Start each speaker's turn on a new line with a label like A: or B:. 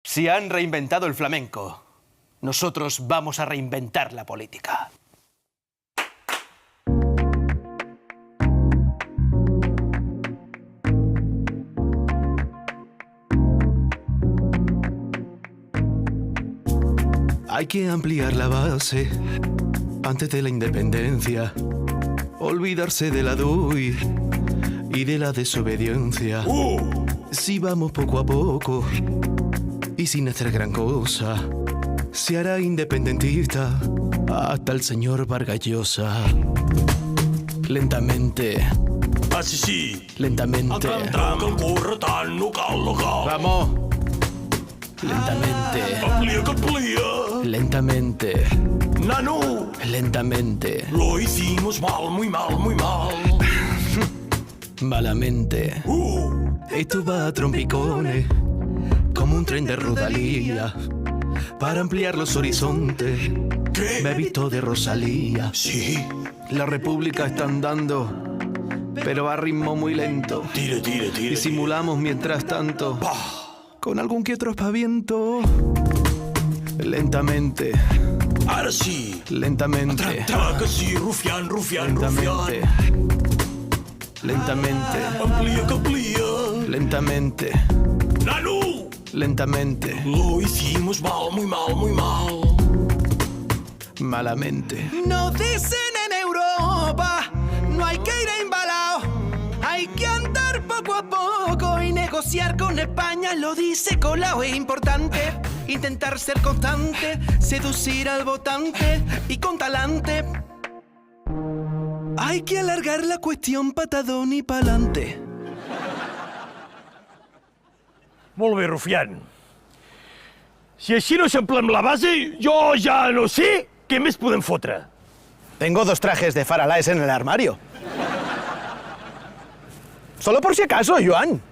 A: Si han reinventado el flamenco, nosotros vamos a reinventar la política.
B: Hay que ampliar la base antes de la independencia, olvidarse de la DUI y de la desobediencia. Si vamos poco a poco y sin hacer gran cosa, se hará independentista hasta el señor Vargas Llosa. Lentamente.
C: Ah, sí.
B: Lentamente. Vamos. Lentamente.
C: Amplia.
B: Lentamente.
C: Nano.
B: Lentamente.
C: Lo hicimos mal, muy mal, muy mal.
B: Malamente. Esto va a trompicones, como un tren de rodalía. Para ampliar los horizontes,
C: ¿Qué?
B: me he visto de Rosalía.
C: Sí.
B: La república está andando, pero a ritmo muy lento.
C: Tire.
B: Disimulamos mientras tanto, con algún que otro aspaviento. Lentamente.
C: Ahora sí.
B: Lentamente.
C: Traca, sí, rufián.
B: Lentamente. Lentamente.
C: Amplia.
B: Lentamente.
C: Nano.
B: Lentamente.
C: Lo hicimos mal, muy mal, muy mal.
B: Malamente.
D: Nos dicen en Europa, no hay que ir embalado, hay que andar poco a poco y negociar con España. Lo dice Colau, es importante intentar ser constante, seducir al votante y con talante. Hay que alargar la cuestión patadón y pa'lante.
C: Molt bé, rufián. Si així no eixamplem la base, jo ja no sé què més podem fotre.
E: Tengo 2 trajes de Faralaes en el armario. Solo por si acaso, Joan.